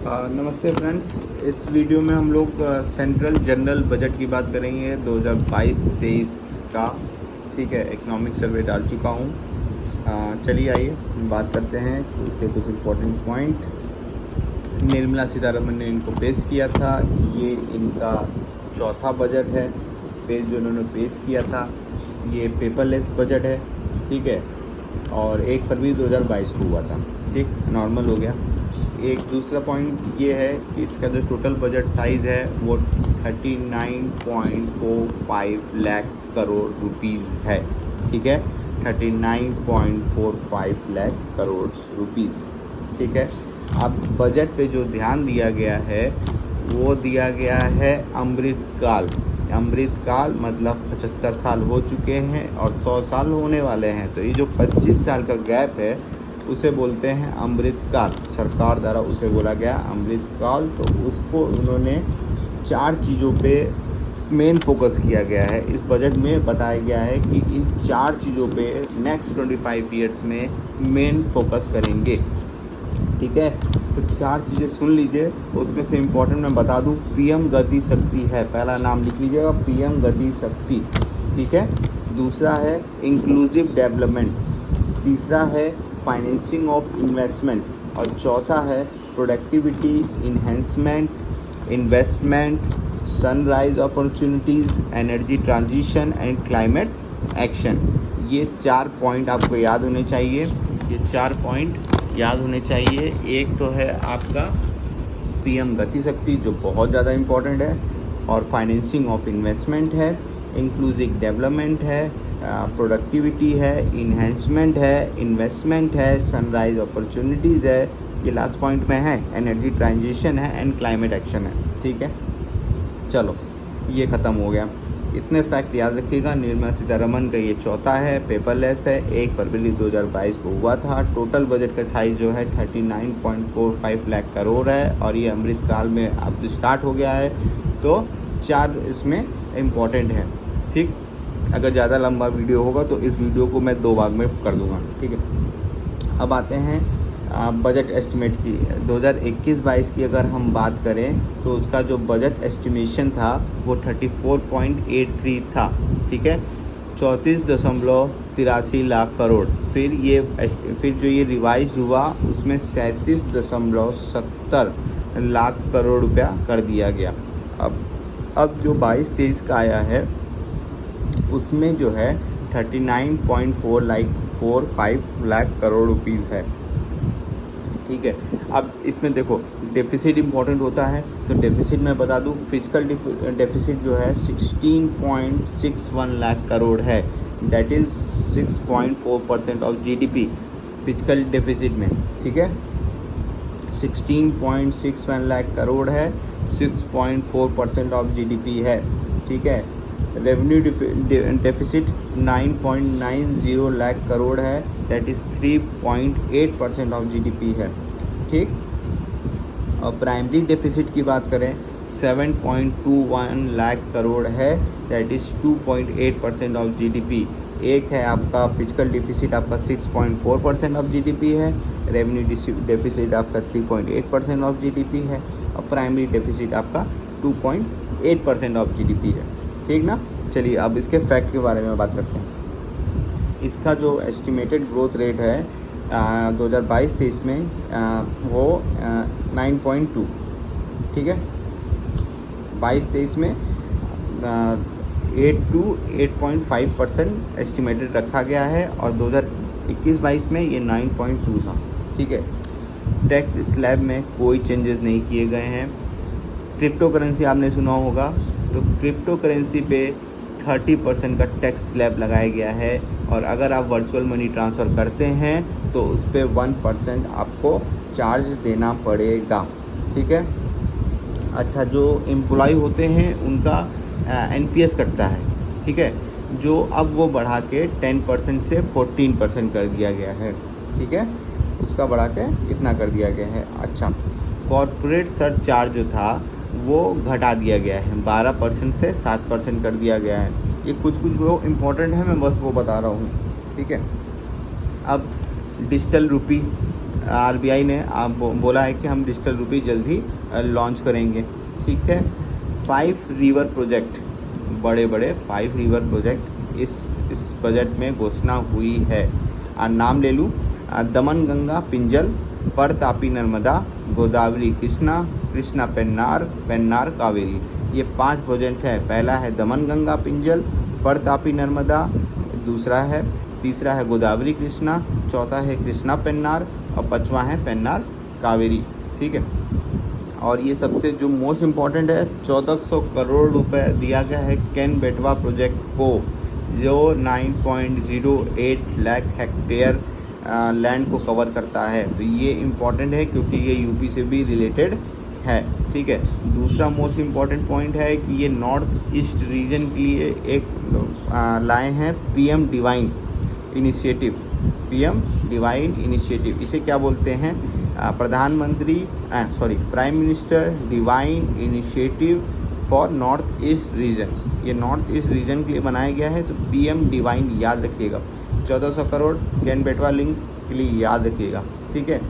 नमस्ते फ्रेंड्स। इस वीडियो में हम लोग सेंट्रल जनरल बजट की बात करेंगे 2022-23 का। ठीक है, इकोनॉमिक सर्वे डाल चुका हूँ। चलिए आइए बात करते हैं इसके कुछ इम्पोर्टेंट पॉइंट। निर्मला सीतारमन ने इनको पेश किया था। ये इनका चौथा बजट है पेश जो इन्होंने पेश किया था। ये पेपरलेस बजट है, ठीक है, और 1 फरवरी 2022 को हुआ था। ठीक, नॉर्मल हो गया। एक दूसरा पॉइंट ये है कि इसका जो टोटल बजट साइज़ है वो 39.45 लाख करोड़ रुपीज़ है। ठीक है, 39.45 लाख करोड़ रुपीज़। ठीक है, अब बजट पे जो ध्यान दिया गया है वो दिया गया है अमृतकाल। अमृतकाल मतलब 75 साल हो चुके हैं और 100 साल होने वाले हैं, तो ये जो 25 साल का गैप है उसे बोलते हैं अमृतकाल। सरकार द्वारा उसे बोला गया अमृतकाल। तो उसको उन्होंने 4 चीज़ों पे मेन फोकस किया गया है। इस बजट में बताया गया है कि इन 4 चीज़ों पे नेक्स्ट 25 ईयर्स में मेन फोकस करेंगे। ठीक है, तो 4 चीज़ें सुन लीजिए। उसमें से इम्पोर्टेंट मैं बता दूं, पीएम गति शक्ति है, पहला नाम लिख लीजिएगा, पीएम गति शक्ति। ठीक है, दूसरा है इंक्लूसिव डेवलपमेंट, तीसरा है फाइनेंसिंग ऑफ इन्वेस्टमेंट, और चौथा है productivity enhancement, investment, sunrise opportunities, energy transition and climate action. ये 4 पॉइंट आपको याद होने चाहिए। ये 4 पॉइंट याद होने चाहिए। एक तो है आपका पीएम गति शक्ति जो बहुत ज़्यादा इम्पोर्टेंट है, और फाइनेंसिंग ऑफ इन्वेस्टमेंट है, इंक्लूसिव डेवलपमेंट है, प्रोडक्टिविटी है, इन्हेंसमेंट है, इन्वेस्टमेंट है, सनराइज अपॉर्चुनिटीज़ है, ये लास्ट पॉइंट में है, एनर्जी ट्रांजिशन है एंड क्लाइमेट एक्शन है। ठीक है, चलो ये ख़त्म हो गया। इतने फैक्ट याद रखिएगा। निर्मला सीतारमन का ये चौथा है, पेपरलेस है, 1 फरवरी 2022 को हुआ था। टोटल बजट का साइज़ जो है 39.45 लाख करोड़ है, और ये अमृतकाल में अब स्टार्ट हो गया है। तो 4 इसमें इम्पॉर्टेंट है। ठीक, अगर ज़्यादा लंबा वीडियो होगा तो इस वीडियो को मैं 2 भाग में कर दूँगा। ठीक है, अब आते हैं बजट एस्टिमेट की। 2021-22 की अगर हम बात करें तो उसका जो बजट एस्टिमेशन था वो 34.83 था। ठीक है, 34.83 लाख करोड़। फिर जो ये रिवाइज हुआ उसमें 37.70 लाख करोड़ रुपया कर दिया गया। अब जो 22-23 का आया है उसमें जो है 39.45 लाख करोड़ रुपीज़ है। ठीक है, अब इसमें देखो डेफिसिट इम्पोर्टेंट होता है, तो डेफिसिट मैं बता दूं, फिजिकल डेफिसिट जो है 16.61 लाख करोड़ है। That is 6.4% of GDP physical deficit में। ठीक है, 16.61 लाख करोड़ है, 6.4% ऑफ जीडीपी है। ठीक है, रेवेन्यू डेफिसिट 9.90 लाख करोड़ है, दैट इज़ 3.8% ऑफ जीडीपी है। ठीक, और प्राइमरी डेफिसिट की बात करें 7.21 लाख करोड़ है, दैट इज़ 2.8% ऑफ जीडीपी। एक है आपका फिजिकल डेफिसिट आपका 6.4% ऑफ जीडीपी है, रेवेन्यू डेफिसिट आपका 3.8% ऑफ जीडीपी है, और प्राइमरी डेफिसिट आपका 2.8% ऑफ जीडीपी है। ठीक ना, चलिए अब इसके फैक्ट के बारे में बात करते हैं। इसका जो एस्टिमेटेड ग्रोथ रेट है 2022-23 में वो 9.2। ठीक है, 22-23 में 8 to 8.5% एस्टिमेटेड रखा गया है, और 2021-22 में ये 9.2 था। ठीक है, टैक्स स्लैब में कोई चेंजेस नहीं किए गए हैं। क्रिप्टो करेंसी आपने सुना होगा, तो क्रिप्टो करेंसी पे 30% का टैक्स स्लैब लगाया गया है, और अगर आप वर्चुअल मनी ट्रांसफ़र करते हैं तो उस पर 1% आपको चार्ज देना पड़ेगा। ठीक है, अच्छा, जो एम्प्लॉय होते हैं उनका एनपीएस कटता है। ठीक है, जो अब वो बढ़ा के 10% से 14% कर दिया गया है। ठीक है, उसका बढ़ा के इतना कर दिया गया है। अच्छा, कॉर्पोरेट सरचार्ज जो था वो घटा दिया गया है, 12% से 7% कर दिया गया है। ये कुछ वो इम्पोर्टेंट है, मैं बस वो बता रहा हूँ। ठीक है, अब डिजिटल रूपी RBI ने बोला है कि हम डिजिटल रुपी जल्द ही लॉन्च करेंगे। ठीक है। 5 रिवर प्रोजेक्ट, बड़े बड़े 5 रिवर प्रोजेक्ट इस बजट में घोषणा हुई है। नाम ले लूँ, दमन गंगा पिंजल, पर तापी नर्मदा, गोदावरी कृष्णा, कृष्णा पेन्नार, पेन्नार कावेरी। ये 5 प्रोजेक्ट है। पहला है दमन गंगा पिंजल, पर तापी नर्मदा, तीसरा है गोदावरी कृष्णा, चौथा है कृष्णा पेन्नार और 5वां है पेन्नार कावेरी। ठीक है। और ये सबसे जो मोस्ट इम्पॉर्टेंट है, 1400 करोड़ रुपए दिया गया है केन बेटवा प्रोजेक्ट को, जो 9.08 लाख हेक्टेयर लैंड को कवर करता है। तो ये इम्पॉर्टेंट है क्योंकि ये यूपी से भी रिलेटेड है। ठीक है। दूसरा मोस्ट इम्पॉर्टेंट पॉइंट है कि ये नॉर्थ ईस्ट रीजन के लिए एक लाए हैं PM divine initiative. PM divine initiative, इसे क्या बोलते हैं? Prime minister divine initiative for north east region. ये नॉर्थ ईस्ट रीजन के लिए बनाया गया है, तो PM डिवाइन याद रखिएगा। 1400 करोड़ केन बेटवा लिंक के लिए याद रखिएगा। ठीक है।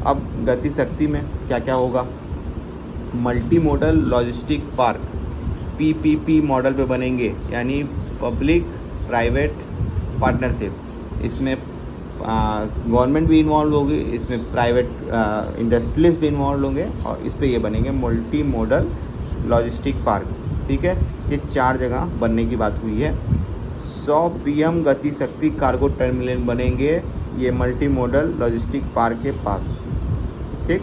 अब गति शक्ति में क्या क्या होगा? Multi modal logistic park PPP model पे बनेंगे, यानी पब्लिक प्राइवेट पार्टनरशिप। इसमें गवर्नमेंट भी इन्वॉल्व होगी, इसमें प्राइवेट इंडस्ट्रियलिस्ट भी इन्वॉल्व होंगे और इस पे ये बनेंगे मल्टी मॉडल लॉजिस्टिक पार्क। ठीक है। ये 4 जगह बनने की बात हुई है। 100 PM गति शक्ति कार्गो टर्मिनल बनेंगे, ये मल्टी मॉडल लॉजिस्टिक पार्क के पास। ठीक।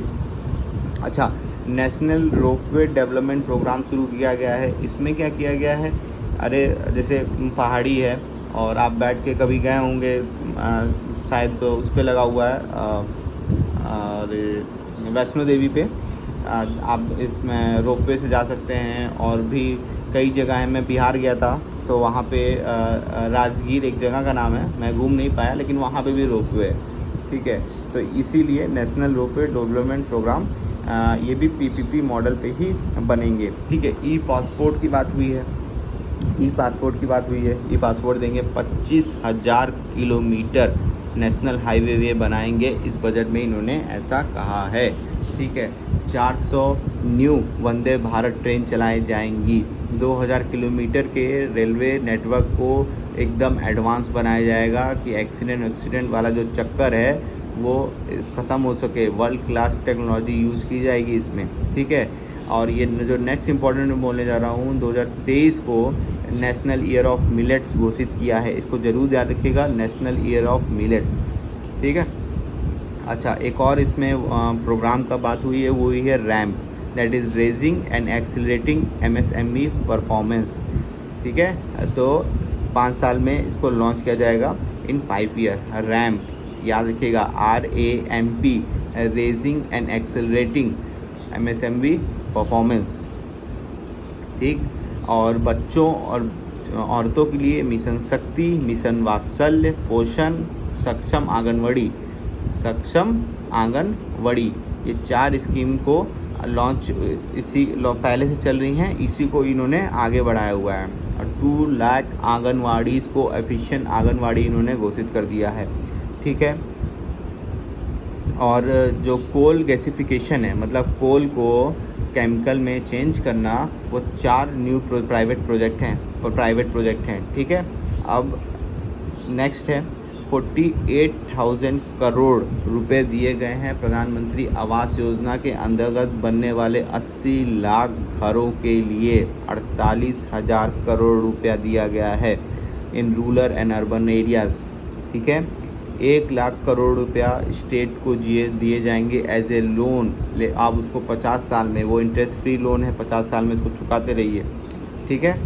अच्छा, नेशनल रोपवे डेवलपमेंट प्रोग्राम शुरू किया गया है। इसमें क्या किया गया है? अरे जैसे पहाड़ी है और आप बैठ के कभी गए होंगे, शायद तो उस पर लगा हुआ है, और वैष्णो देवी पे आप इसमें रोपवे से जा सकते हैं। और भी कई जगह है, मैं बिहार गया था तो वहाँ पे राजगीर एक जगह का नाम है, मैं घूम नहीं पाया, लेकिन वहाँ पे भी रोपवे है। ठीक है। तो इसीलिए नेशनल रोपवे डेवलपमेंट प्रोग्राम ये भी PPP मॉडल पे ही बनेंगे। ठीक है। ई पासपोर्ट की बात हुई है। ई पासपोर्ट देंगे। 25,000 किलोमीटर नेशनल हाईवे वे बनाएंगे, इस बजट में इन्होंने ऐसा कहा है। ठीक है। 400 न्यू वंदे भारत ट्रेन चलाई जाएंगी। 2000 किलोमीटर के रेलवे नेटवर्क को एकदम एडवांस बनाया जाएगा कि एक्सीडेंट वाला जो चक्कर है वो ख़त्म हो सके। वर्ल्ड क्लास टेक्नोलॉजी यूज़ की जाएगी इसमें। ठीक है। और ये जो नेक्स्ट इंपॉर्टेंट बोलने जा रहा हूँ, 2023 को नेशनल ईयर ऑफ मिलेट्स घोषित किया है। इसको ज़रूर याद रखिएगा, नेशनल ईयर ऑफ मिलेट्स। ठीक है। अच्छा, एक और इसमें प्रोग्राम का बात हुई है, वो हुई है ramp, that is raising and accelerating MSME performance. ठीक है। तो 5 साल में इसको लॉन्च किया जाएगा इन 5 ईयर। रैम्प याद रखिएगा, RAMP, raising and accelerating MSME performance. ठीक। और बच्चों और औरतों के लिए मिशन शक्ति, मिशन वात्सल्य, पोषण, सक्षम आंगनवाड़ी, ये 4 स्कीम को लॉन्च पहले से चल रही हैं, इसी को इन्होंने आगे बढ़ाया हुआ है। और 2 लाख आंगनवाड़ी को एफिशिएंट आंगनवाड़ी इन्होंने घोषित कर दिया है। ठीक है। और जो कोल गैसिफिकेशन है, मतलब कोल को केमिकल में चेंज करना, वो 4 न्यू प्राइवेट प्रोजेक्ट हैं। ठीक है। अब नेक्स्ट है 48,000 करोड़ रुपए दिए गए हैं प्रधानमंत्री आवास योजना के अंतर्गत बनने वाले 80 लाख घरों के लिए। 48,000 करोड़ रुपया दिया गया है in rural and urban areas. ठीक है। 1 लाख करोड़ रुपया स्टेट को दिए जाएंगे एज ए लोन। आप उसको 50 साल में, वो इंटरेस्ट फ्री लोन है, 50 साल में इसको चुकाते रहिए। ठीक है।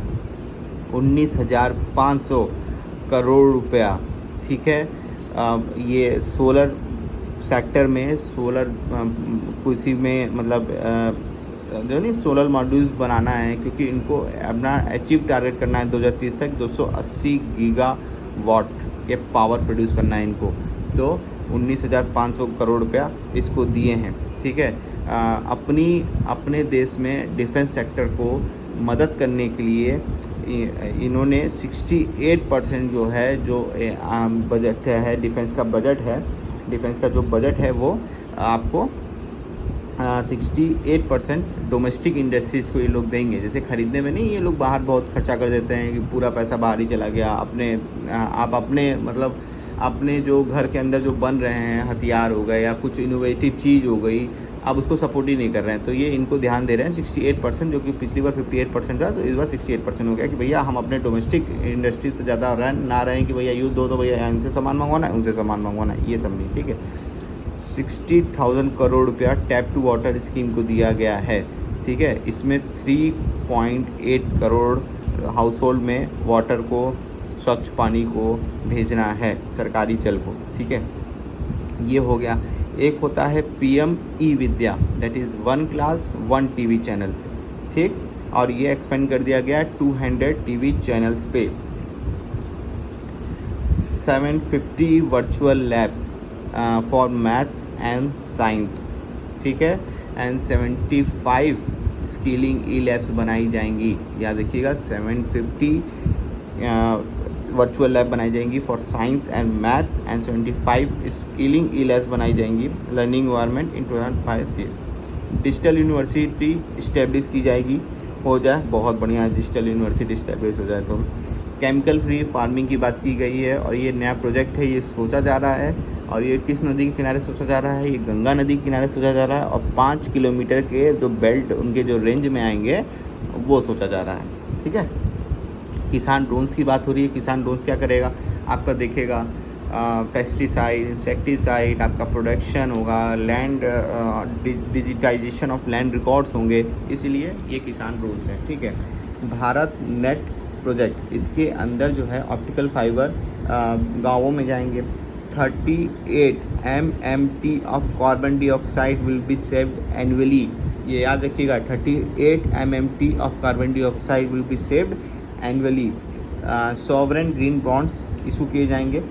19,500 करोड़ रुपया। ठीक है। ये सोलर सेक्टर में, सोलर किसी में मतलब जो नहीं सोलर मॉड्यूल्स बनाना है, क्योंकि इनको अपना अचीव टारगेट करना है 2030 तक 280 गीगावाट के पावर प्रोड्यूस करना है इनको। तो 19,500 करोड़ रुपया इसको दिए हैं। ठीक है। अपने देश में डिफेंस सेक्टर को मदद करने के लिए इन्होंने 68% जो है, जो बजट है, डिफेंस का बजट है, डिफेंस का जो बजट है वो आपको 68% डोमेस्टिक इंडस्ट्रीज़ को ये लोग देंगे। जैसे ख़रीदने में नहीं, ये लोग बाहर बहुत खर्चा कर देते हैं कि पूरा पैसा बाहर ही चला गया। आप अपने मतलब अपने जो घर के अंदर जो बन रहे हैं हथियार हो गए या कुछ इनोवेटिव चीज़ हो गई, आप उसको सपोर्ट ही नहीं कर रहे हैं। तो ये इनको ध्यान दे रहे हैं 68%, जो कि पिछली बार 58% था, तो इस बार 68% हो गया कि भैया हम अपने डोमेस्टिक इंडस्ट्रीज़ पर ज़्यादा ना रहें कि भैया युद्ध हो तो भैया इनसे सामान मंगवाना है, उनसे सामान मंगवाना है, ये सब नहीं। ठीक है, 60,000 करोड़ रुपया टैप टू वाटर स्कीम को दिया गया है। ठीक है, इसमें 3.8 करोड़ हाउस होल्ड में वाटर को, स्वच्छ पानी को भेजना है, सरकारी जल को। ठीक है, ये हो गया। एक होता है PM E Vidya, that is 1 class 1 TV channel. ठीक, और ये एक्सपेंड कर दिया गया 200 TV चैनल्स पे। 750 virtual lab for maths and science. ठीक है, एंड 75 स्किलिंग ई लैब्स बनाई जाएंगी। याद रखिएगा, 750 वर्चुअल लैब बनाई जाएंगी for science and math and 75 skilling E labs बनाई जाएंगी लर्निंग इन्वायरमेंट इन 2025। डिजिटल यूनिवर्सिटी इस्टेब्लिश की जाएगी, हो जाए बहुत बढ़िया, डिजिटल यूनिवर्सिटी इस्टेब्लिश हो जाए तो। केमिकल फ्री फार्मिंग की बात की गई है और ये नया प्रोजेक्ट है, ये सोचा जा रहा है। और ये किस नदी के किनारे सोचा जा रहा है? ये गंगा नदी के किनारे सोचा जा रहा है और 5 किलोमीटर के जो बेल्ट उनके जो रेंज में आएंगे वो सोचा जा रहा है। ठीक है, किसान ड्रोन्स की बात हो रही है। किसान ड्रोन्स क्या करेगा? आपका देखेगा पेस्टिसाइड, इंसेक्टिसाइड, आपका प्रोडक्शन होगा, land digitization of land records होंगे, इसीलिए ये किसान ड्रोन्स हैं। ठीक है, भारत नेट प्रोजेक्ट, इसके अंदर जो है ऑप्टिकल फाइबर गाँवों में जाएंगे। 38 MMT of carbon dioxide will be saved annually. ये याद रखिएगा, 38 MMT of carbon dioxide will be saved annually. Sovereign green bonds issue किए जाएंगे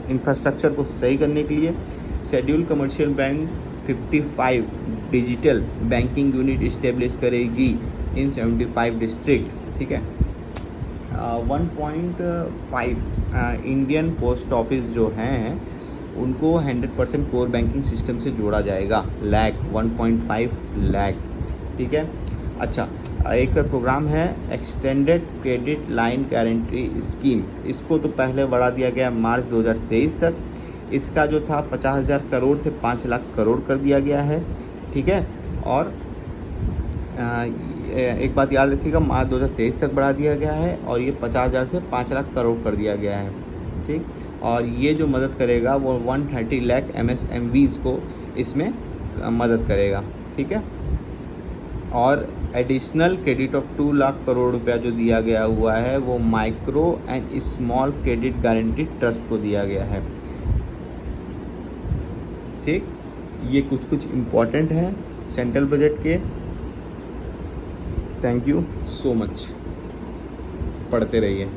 इंफ्रास्ट्रक्चर को सही करने के लिए। Schedule commercial bank 55 digital banking unit establish करेगी इन 75 डिस्ट्रिक्ट। ठीक है, 1.5 इंडियन पोस्ट ऑफिस जो हैं उनको 100% कोर बैंकिंग सिस्टम से जोड़ा जाएगा। 1.5 लाख। ठीक है, अच्छा, एक प्रोग्राम है extended credit line guarantee scheme, इसको तो पहले बढ़ा दिया गया मार्च 2023 तक। इसका जो था 50,000 करोड़ से 5 लाख करोड़ कर दिया गया है। ठीक है, और एक बात याद रखिएगा, मार्च 2023 तक बढ़ा दिया गया है और ये 50,000 से 5 लाख करोड़ कर दिया गया है। ठीक, और ये जो मदद करेगा वो 130 लाख MSMEs को इसमें मदद करेगा। ठीक है, और additional credit of 2 lakh crore रुपया जो दिया गया हुआ है वो micro and small credit guarantee trust को दिया गया है। ठीक, ये कुछ इम्पॉर्टेंट है सेंट्रल बजट के। थैंक यू सो मच, पढ़ते रहिए।